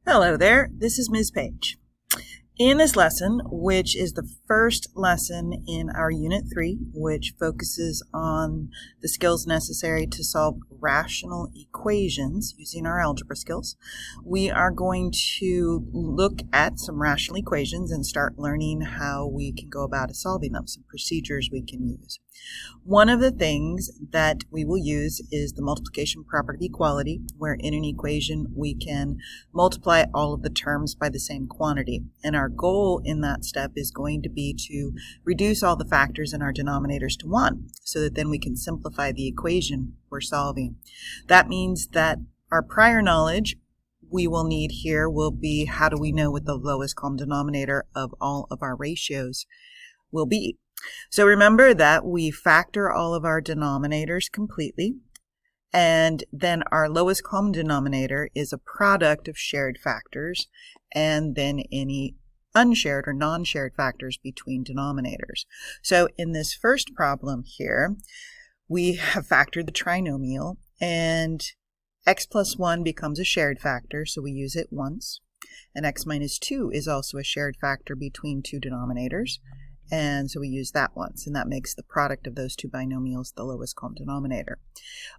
Hello there, this is Ms. Page. In this lesson, which is the first lesson in our Unit 3, which focuses on the skills necessary to solve rational equations using our algebra skills, we are going to look at some rational equations and start learning how we can go about solving them, some procedures we can use. One of the things that we will use is the multiplication property of equality, where in an equation we can multiply all of the terms by the same quantity. And our goal in that step is going to be to reduce all the factors in our denominators to 1, so that then we can simplify the equation we're solving. That means that our prior knowledge we will need here will be how do we know what the lowest common denominator of all of our ratios will be. So remember that we factor all of our denominators completely, and then our lowest common denominator is a product of shared factors and then any unshared or non-shared factors between denominators. So in this first problem here, we have factored the trinomial, and x plus 1 becomes a shared factor, so we use it once, and x minus 2 is also a shared factor between two denominators. And so we use that once, and that makes the product of those two binomials the lowest common denominator.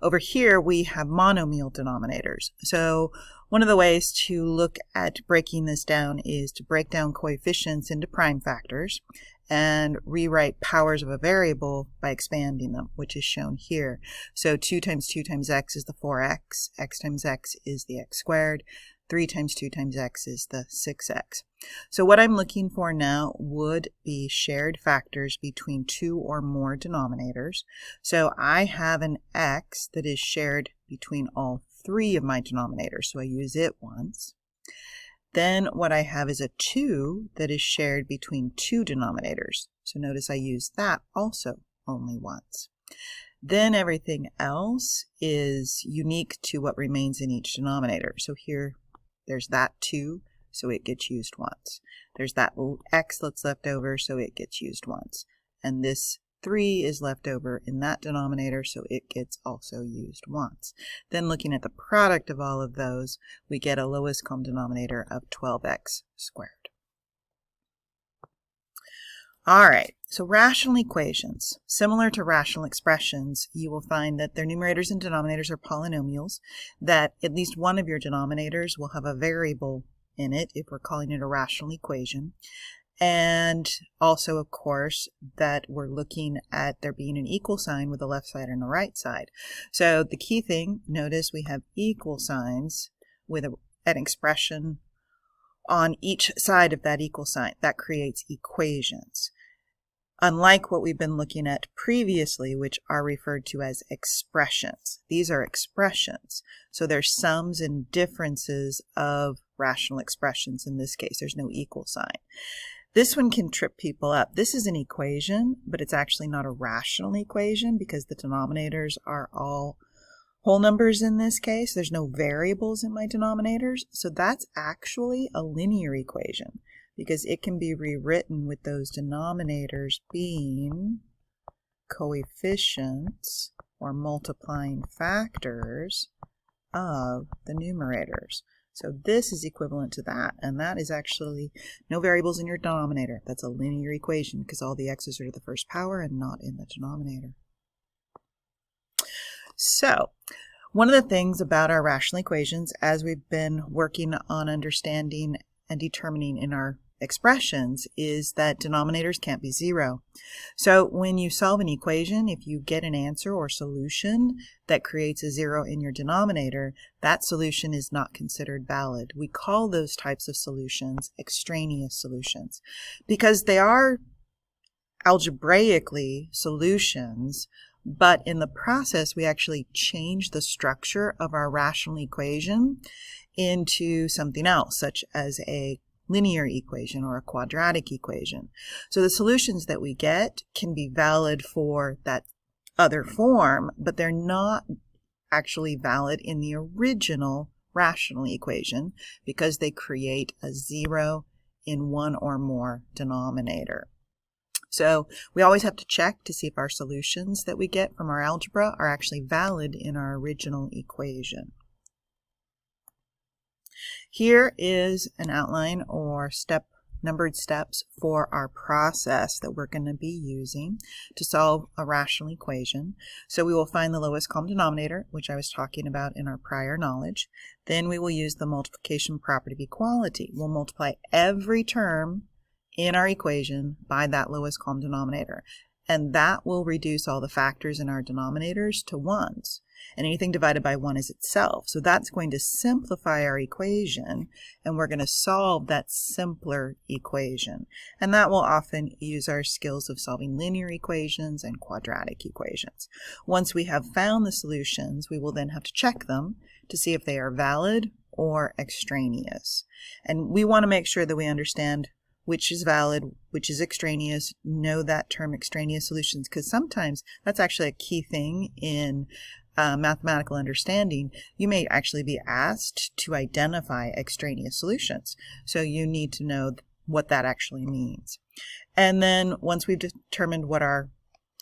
Over here, we have monomial denominators. So one of the ways to look at breaking this down is to break down coefficients into prime factors and rewrite powers of a variable by expanding them, which is shown here. So 2 times 2 times x is the 4x, x times x is the x squared, 3 times 2 times x is the 6x. So what I'm looking for now would be shared factors between two or more denominators. So I have an x that is shared between all three of my denominators, so I use it once. Then what I have is a 2 that is shared between two denominators. So notice I use that also only once. Then everything else is unique to what remains in each denominator. So here there's that 2, so it gets used once. There's that x that's left over, so it gets used once. And this 3 is left over in that denominator, so it gets also used once. Then looking at the product of all of those, we get a lowest common denominator of 12x squared. All right, so rational equations. Similar to rational expressions, you will find that their numerators and denominators are polynomials, that at least one of your denominators will have a variable in it if we're calling it a rational equation. And also, of course, that we're looking at there being an equal sign with a left side and a right side. So the key thing, notice we have equal signs with an expression on each side of that equal sign. That creates equations. Unlike what we've been looking at previously, which are referred to as expressions. These are expressions. So they're sums and differences of rational expressions. In this case, there's no equal sign. This one can trip people up. This is an equation, but it's actually not a rational equation because the denominators are all whole numbers in this case. There's no variables in my denominators. So that's actually a linear equation, because it can be rewritten with those denominators being coefficients or multiplying factors of the numerators. So this is equivalent to that, and that is actually no variables in your denominator. That's a linear equation because all the x's are to the first power and not in the denominator. So one of the things about our rational equations, as we've been working on understanding and determining in our expressions, is that denominators can't be 0. So when you solve an equation, if you get an answer or solution that creates a 0 in your denominator, that solution is not considered valid. We call those types of solutions extraneous solutions because they are algebraically solutions, but in the process we actually change the structure of our rational equation into something else, such as a linear equation or a quadratic equation. So the solutions that we get can be valid for that other form, but they're not actually valid in the original rational equation because they create a 0 in one or more denominator. So we always have to check to see if our solutions that we get from our algebra are actually valid in our original equation. Here is an outline or numbered steps for our process that we're going to be using to solve a rational equation. So we will find the lowest common denominator, which I was talking about in our prior knowledge. Then we will use the multiplication property of equality. We'll multiply every term in our equation by that lowest common denominator. And that will reduce all the factors in our denominators to ones. And anything divided by 1 is itself. So that's going to simplify our equation, and we're going to solve that simpler equation. And that will often use our skills of solving linear equations and quadratic equations. Once we have found the solutions, we will then have to check them to see if they are valid or extraneous. And we want to make sure that we understand which is valid, which is extraneous, know that term extraneous solutions, because sometimes that's actually a key thing in mathematical understanding. You may actually be asked to identify extraneous solutions. So you need to know what that actually means. And then once we've determined what our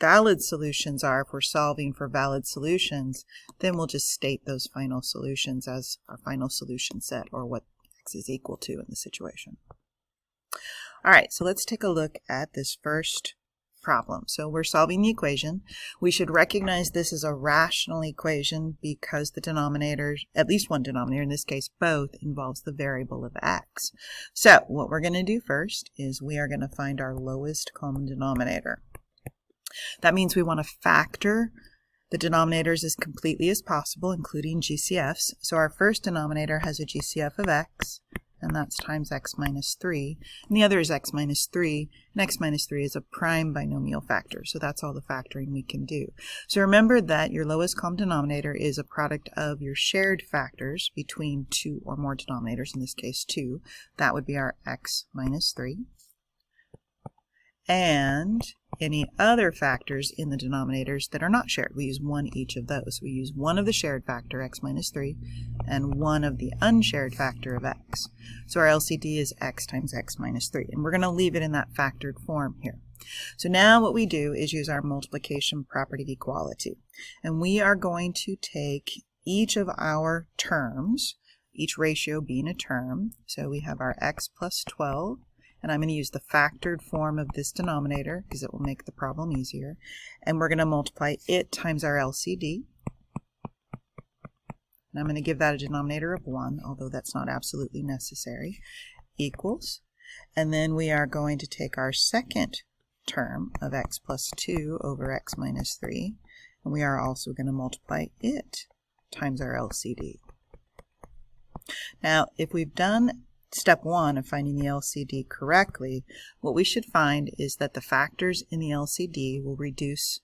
valid solutions are, if we're solving for valid solutions, then we'll just state those final solutions as our final solution set, or what x is equal to in the situation. All right, so let's take a look at this first problem. So we're solving the equation. We should recognize this is a rational equation because the denominator, at least one denominator, in this case both, involves the variable of x. So what we're going to do first is we are going to find our lowest common denominator. That means we want to factor the denominators as completely as possible, including GCFs. So our first denominator has a GCF of x, and that's times x minus 3. And the other is x minus 3, and x minus 3 is a prime binomial factor. So that's all the factoring we can do. So remember that your lowest common denominator is a product of your shared factors between two or more denominators, in this case 2. That would be our x minus 3. And any other factors in the denominators that are not shared. We use one each of those. We use one of the shared factor, x minus 3, and one of the unshared factor of x. So our LCD is x times x minus 3. And we're going to leave it in that factored form here. So now what we do is use our multiplication property of equality. And we are going to take each of our terms, each ratio being a term. So we have our x plus 12. And I'm going to use the factored form of this denominator because it will make the problem easier. And we're going to multiply it times our LCD. And I'm going to give that a denominator of 1, although that's not absolutely necessary, equals. And then we are going to take our second term of x plus 2 over x minus 3. And we are also going to multiply it times our LCD. Now, if we've done step 1 of finding the LCD correctly, what we should find is that the factors in the LCD will reduce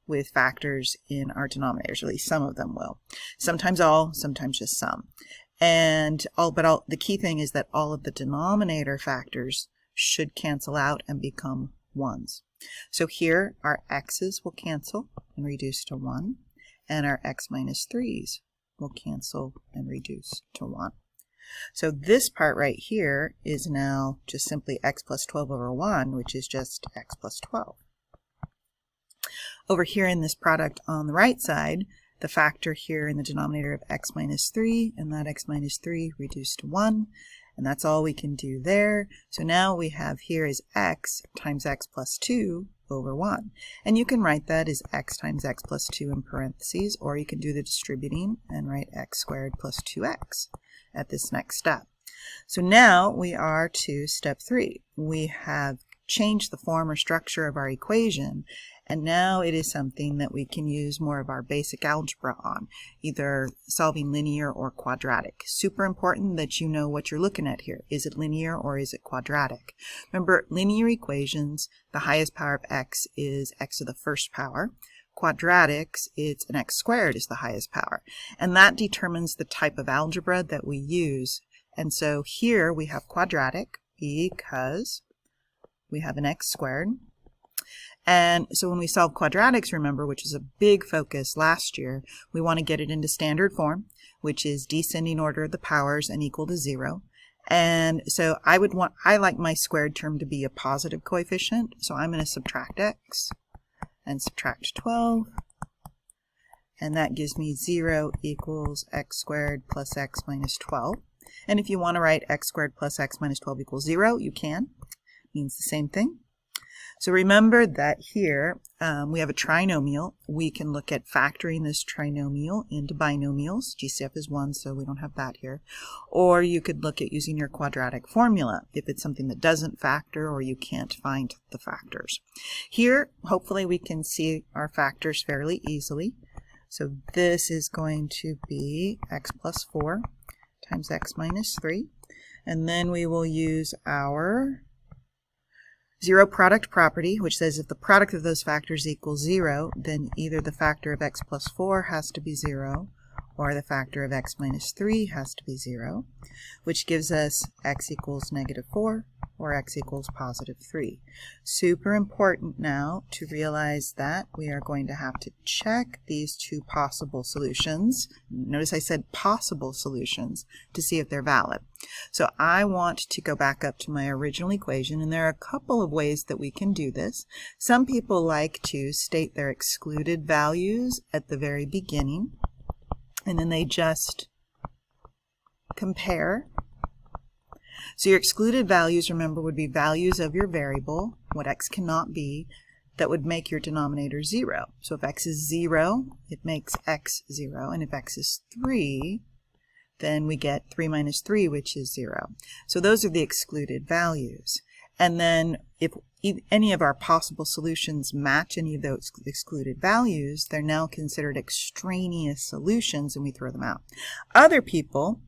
with factors in our denominators, or at least some of them will. Sometimes all, sometimes just some. And the key thing is that all of the denominator factors should cancel out and become 1s. So here our x's will cancel and reduce to 1, and our x minus 3's will cancel and reduce to 1. So this part right here is now just simply x plus 12 over 1, which is just x plus 12. Over here in this product on the right side, the factor here in the denominator of x minus 3, and that x minus 3 reduced to 1, and that's all we can do there. So now we have here is x times x plus 2 over 1. And you can write that as x times x plus 2 in parentheses, or you can do the distributing and write x squared plus 2x at this next step. So now we are to step 3. We have changed the form or structure of our equation, and now it is something that we can use more of our basic algebra on, either solving linear or quadratic. Super important that you know what you're looking at here. Is it linear or is it quadratic? Remember, linear equations, the highest power of x is x to the first power. Quadratics, it's an x squared is the highest power. And that determines the type of algebra that we use. And so here we have quadratic because we have an x squared. And so when we solve quadratics, remember, which is a big focus last year, we want to get it into standard form, which is descending order of the powers and equal to 0. And so I like my squared term to be a positive coefficient. So I'm going to subtract x and subtract 12, and that gives me 0 equals x squared plus x minus 12. And if you want to write x squared plus x minus 12 equals 0, you can. It means the same thing. So remember that here we have a trinomial. We can look at factoring this trinomial into binomials. GCF is 1, so we don't have that here. Or you could look at using your quadratic formula if it's something that doesn't factor or you can't find the factors. Here, hopefully we can see our factors fairly easily. So this is going to be x plus 4 times x minus 3. And then we will use our zero product property, which says if the product of those factors equals 0, then either the factor of x plus 4 has to be 0, or the factor of x minus 3 has to be 0, which gives us x equals negative 4 or x equals positive 3. Super important now to realize that we are going to have to check these two possible solutions. Notice I said possible solutions to see if they're valid. So I want to go back up to my original equation, and there are a couple of ways that we can do this. Some people like to state their excluded values at the very beginning, and then they just compare. So your excluded values, remember, would be values of your variable, what x cannot be, that would make your denominator 0. So if x is 0, it makes x 0, and if x is 3, then we get 3 minus 3, which is 0. So those are the excluded values. And then if any of our possible solutions match any of those excluded values, they're now considered extraneous solutions, and we throw them out. Other people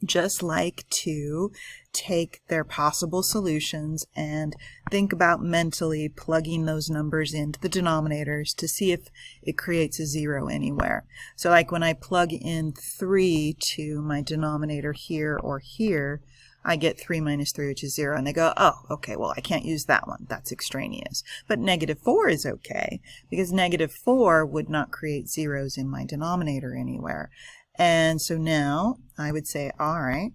just like to take their possible solutions and think about mentally plugging those numbers into the denominators to see if it creates a 0 anywhere. So like when I plug in 3 to my denominator here or here, I get 3 minus 3, which is 0. And they go, oh, okay, well, I can't use that one. That's extraneous. But negative 4 is okay, because negative 4 would not create zeros in my denominator anywhere. And so now I would say, all right,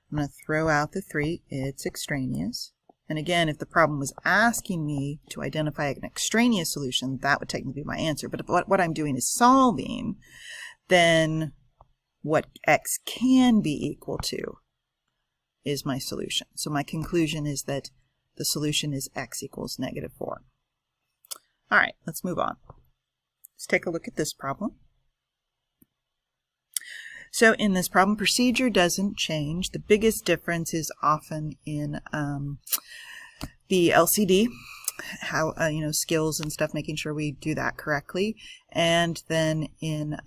I'm going to throw out the 3. It's extraneous. And again, if the problem was asking me to identify an extraneous solution, that would technically be my answer. But if what I'm doing is solving, then what x can be equal to is my solution. So my conclusion is that the solution is x equals negative 4. All right, let's move on. Let's take a look at this problem. So in this problem, procedure doesn't change. The biggest difference is often in the LCD, how skills and stuff, making sure we do that correctly, and then in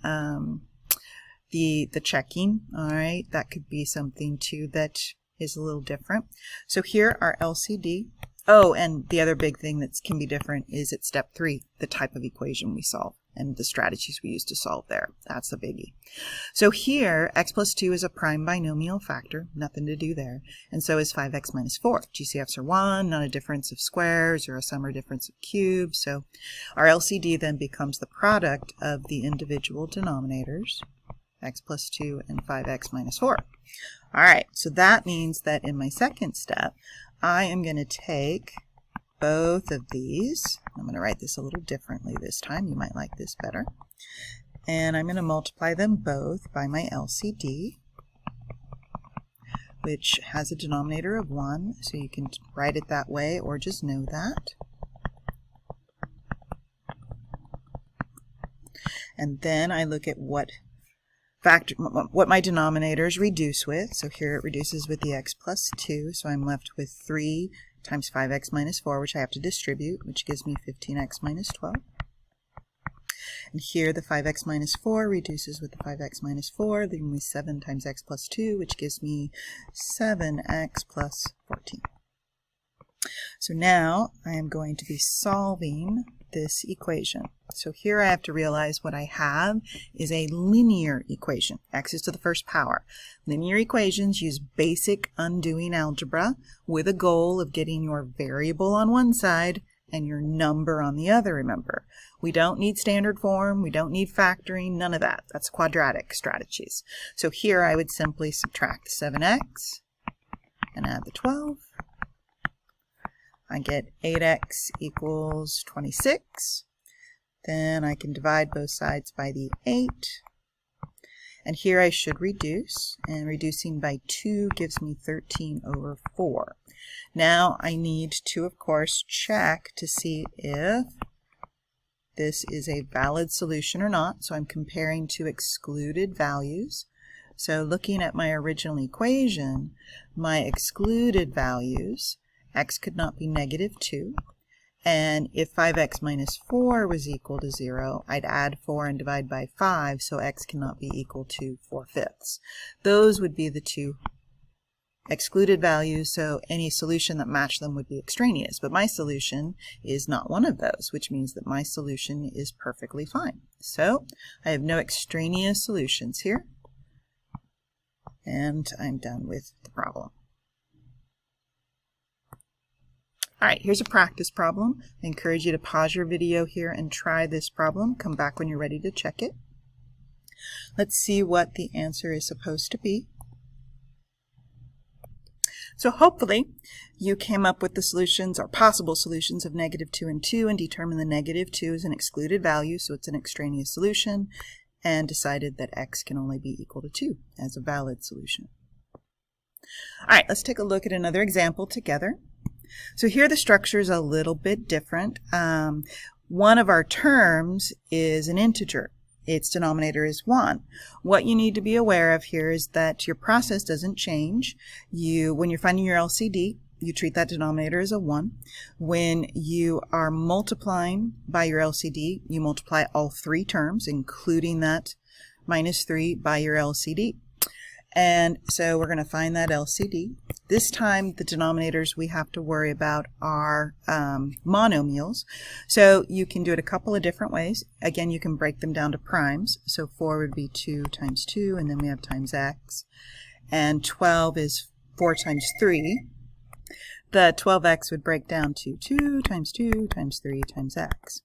the checking. All right, that could be something too that is a little different. So here our LCD. Oh, and the other big thing that can be different is at step 3, the type of equation we solve and the strategies we use to solve there. That's a biggie. So here, x plus 2 is a prime binomial factor, nothing to do there, and so is 5x minus 4. GCFs are 1, not a difference of squares or a sum or difference of cubes, so our LCD then becomes the product of the individual denominators, x plus 2 and 5x minus 4. All right, so that means that in my second step, I am going to take both of these. I'm going to write this a little differently this time. You might like this better. And I'm going to multiply them both by my LCD, which has a denominator of 1, so you can write it that way or just know that. And then I look at what my denominators reduce with. So here it reduces with the x plus 2, so I'm left with 3 times 5x minus 4, which I have to distribute, which gives me 15x minus 12. And here the 5x minus 4 reduces with the 5x minus 4, leaving me 7 times x plus 2, which gives me 7x plus 14. So now I am going to be solving this equation. So here I have to realize what I have is a linear equation. X is to the first power. Linear equations use basic undoing algebra with a goal of getting your variable on one side and your number on the other, remember. We don't need standard form, we don't need factoring, none of that. That's quadratic strategies. So here I would simply subtract 7x and add the 12. I get 8x equals 26. Then I can divide both sides by the 8. And here I should reduce, and reducing by 2 gives me 13 over 4. Now I need to, of course, check to see if this is a valid solution or not. So I'm comparing to excluded values. So looking at my original equation, my excluded values, x could not be negative 2. And if 5x minus 4 was equal to 0, I'd add 4 and divide by 5, so x cannot be equal to 4/5. Those would be the two excluded values, so any solution that matched them would be extraneous. But my solution is not one of those, which means that my solution is perfectly fine. So I have no extraneous solutions here, and I'm done with the problem. All right, here's a practice problem. I encourage you to pause your video here and try this problem. Come back when you're ready to check it. Let's see what the answer is supposed to be. So hopefully you came up with the solutions or possible solutions of negative 2 and 2 and determined the negative 2 is an excluded value, so it's an extraneous solution, and decided that x can only be equal to 2 as a valid solution. All right, let's take a look at another example together. So here the structure is a little bit different. One of our terms is an integer. Its denominator is 1. What you need to be aware of here is that your process doesn't change. When you're finding your LCD, you treat that denominator as a 1. When you are multiplying by your LCD, you multiply all 3 terms, including that minus 3, by your LCD. And so we're going to find that LCD. This time the denominators we have to worry about are monomials. So you can do it a couple of different ways. Again, you can break them down to primes. So 4 would be 2 times 2, and then we have times x. And 12 is 4 times 3. The 12x would break down to 2 times 2 times 3 times x.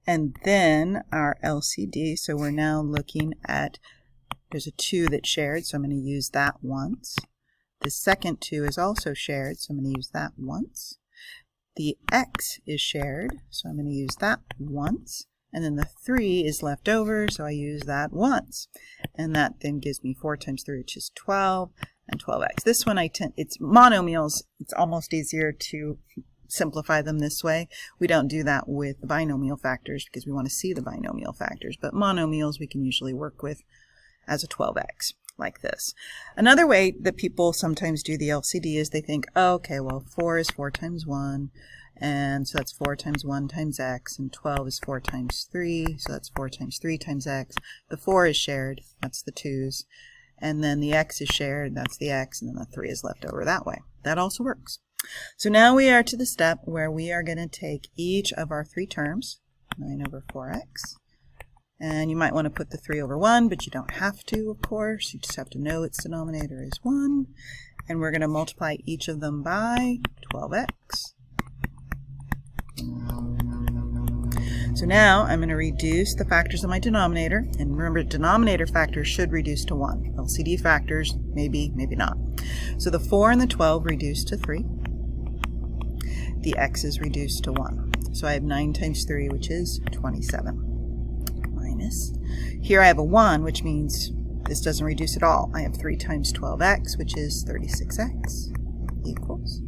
And then our LCD, so we're now looking at, there's a 2 that's shared, so I'm going to use that once. The second 2 is also shared, so I'm going to use that once. The x is shared, so I'm going to use that once. And then the 3 is left over, so I use that once. And that then gives me 4 times 3, which is 12, and 12x. This one, it's monomials. It's almost easier to simplify them this way. We don't do that with the binomial factors because we want to see the binomial factors. But monomials we can usually work with as a 12x, like this. Another way that people sometimes do the LCD is they think, oh, okay, well, 4 is 4 times 1, and so that's 4 times 1 times x, and 12 is 4 times 3, so that's 4 times 3 times x. The 4 is shared, that's the 2's, and then the x is shared, that's the x, and then the 3 is left over that way. That also works. So now we are to the step where we are going to take each of our 3 terms, 9 over 4x, and you might want to put the 3 over 1, but you don't have to, of course. You just have to know its denominator is 1. And we're going to multiply each of them by 12x. So now I'm going to reduce the factors of my denominator. And remember, denominator factors should reduce to 1. LCD factors, maybe, maybe not. So the 4 and the 12 reduce to 3. The x is reduced to 1. So I have 9 times 3, which is 27. Here I have a 1, which means this doesn't reduce at all. I have 3 times 12x, which is 36x, equals.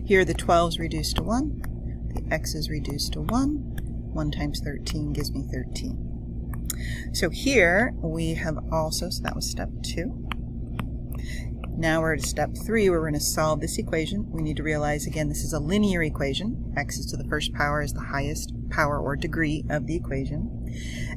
Here the 12's reduced to 1. The x is reduced to 1. 1 times 13 gives me 13. So here we have also, so that was step 2. Now we're at step 3 where we're going to solve this equation. We need to realize, again, this is a linear equation. X is to the first power is the highest power or degree of the equation.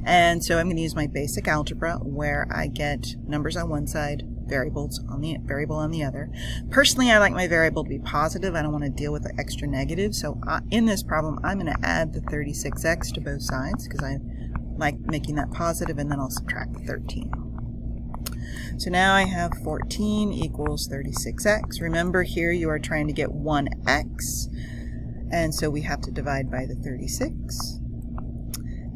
And so I'm going to use my basic algebra where I get numbers on one side, variable on the other. Personally, I like my variable to be positive. I don't want to deal with the extra negative. So in this problem, I'm going to add the 36x to both sides because I like making that positive, and then I'll subtract the 13. So now I have 14 equals 36x. Remember, here you are trying to get 1x, and so we have to divide by the 36,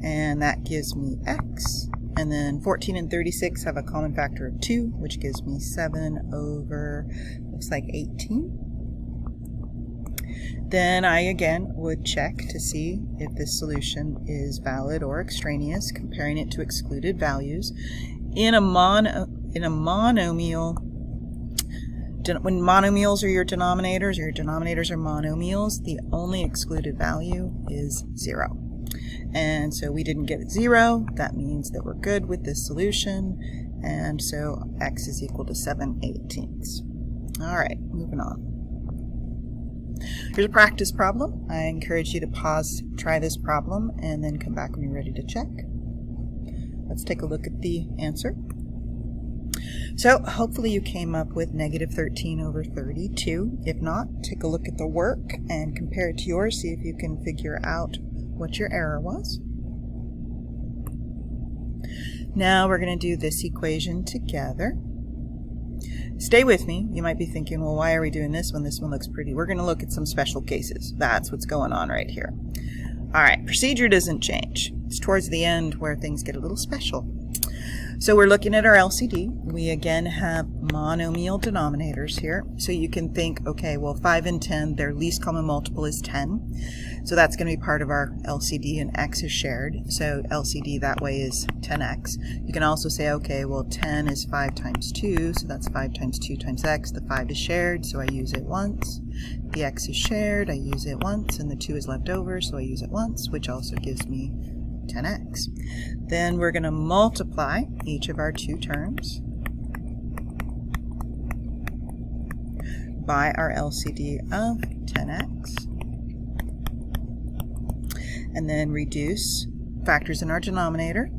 and that gives me x. And then 14 and 36 have a common factor of 2, which gives me 7 over, looks like 18. Then I again would check to see if this solution is valid or extraneous, comparing it to excluded values. In a monomial, when monomials are your denominators are monomials, the only excluded value is 0. And so we didn't get 0. That means that we're good with this solution. And so x is equal to 7/18. All right, moving on. Here's a practice problem. I encourage you to pause, try this problem, and then come back when you're ready to check. Let's take a look at the answer. So hopefully you came up with -13/32. If not, take a look at the work and compare it to yours, see if you can figure out what your error was. Now we're going to do this equation together. Stay with me. You might be thinking, well, why are we doing this one? This one looks pretty. We're going to look at some special cases. That's what's going on right here. All right, procedure doesn't change. It's towards the end where things get a little special. So we're looking at our LCD. We again have monomial denominators here. So you can think, okay, well, 5 and 10, their least common multiple is 10. So that's going to be part of our LCD, and x is shared. So LCD that way is 10x. You can also say, okay, well, 10 is 5 times 2, so that's 5 times 2 times x. The 5 is shared, so I use it once. The x is shared, I use it once, and the 2 is left over, so I use it once, which also gives me 10x. Then we're going to multiply each of our two terms by our LCD of 10x, and then reduce factors in our denominator.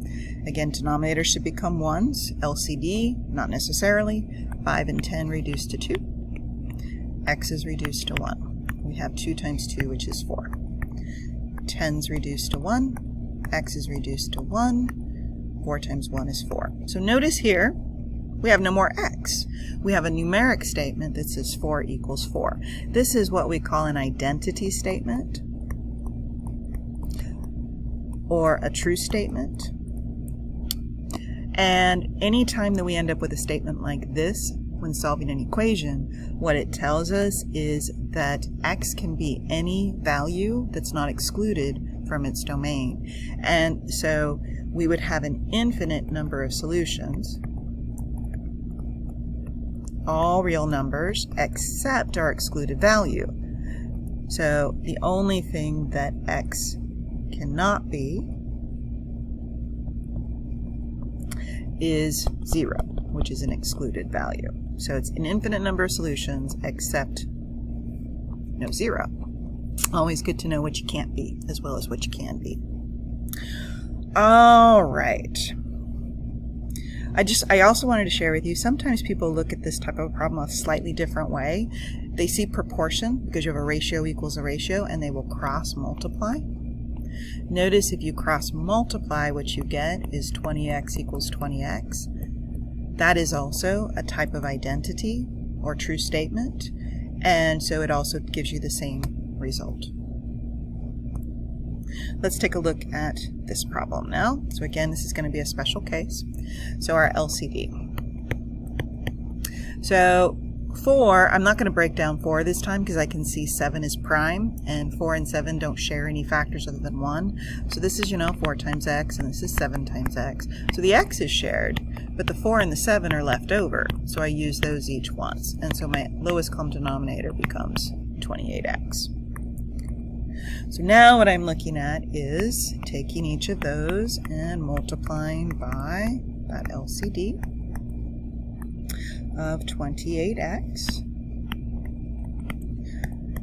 Again, denominator should become 1s. LCD, not necessarily. 5 and 10 reduced to 2. X is reduced to 1. We have 2 times 2, which is 4. 10's reduced to 1. X is reduced to 1. 4 times 1 is 4. So notice here, we have no more x. We have a numeric statement that says 4 equals 4. This is what we call an identity statement, or a true statement. And anytime that we end up with a statement like this, when solving an equation, what it tells us is that x can be any value that's not excluded from its domain. And so we would have an infinite number of solutions, all real numbers, except our excluded value. So the only thing that x cannot be is 0, which is an excluded value. So it's an infinite number of solutions except no 0. Always good to know what you can't be as well as what you can be. All right. I also wanted to share with you, sometimes people look at this type of problem a slightly different way. They see proportion, because you have a ratio equals a ratio, and they will cross multiply. Notice if you cross multiply, what you get is 20x equals 20x. That is also a type of identity or true statement, and so it also gives you the same result. Let's take a look at this problem now. So again, this is going to be a special case. So our LCD. So 4, I'm not going to break down 4 this time because I can see 7 is prime, and 4 and 7 don't share any factors other than 1. So this is, 4 times x, and this is 7 times x. So the x is shared, but the 4 and the 7 are left over. So I use those each once. And so my lowest common denominator becomes 28x. So now what I'm looking at is taking each of those and multiplying by that LCD of 28x.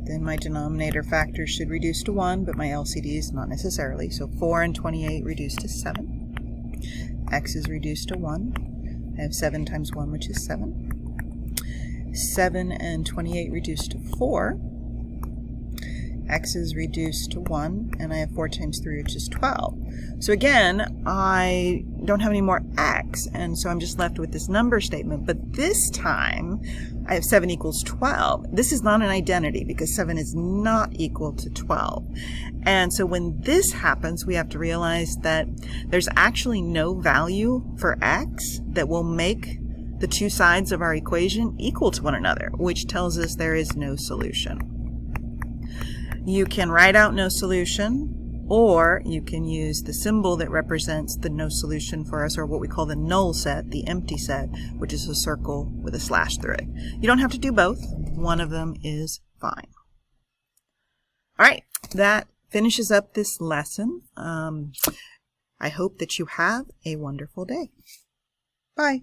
Then my denominator factors should reduce to 1, but my LCD is not necessarily. So 4 and 28 reduce to 7. X is reduced to 1. I have 7 times 1, which is 7. 7 and 28 reduced to 4. X is reduced to 1, and I have 4 times 3, which is 12. So again, I don't have any more x, and so I'm just left with this number statement. But this time, I have 7 equals 12. This is not an identity because 7 is not equal to 12. And so when this happens, we have to realize that there's actually no value for x that will make the two sides of our equation equal to one another, which tells us there is no solution. You can write out no solution, Or you can use the symbol that represents the no solution for us, or what we call the null set, the empty set, which is a circle with a slash through it. You don't have to do both. One of them is fine. All right, that finishes up this lesson. I hope that you have a wonderful day. Bye.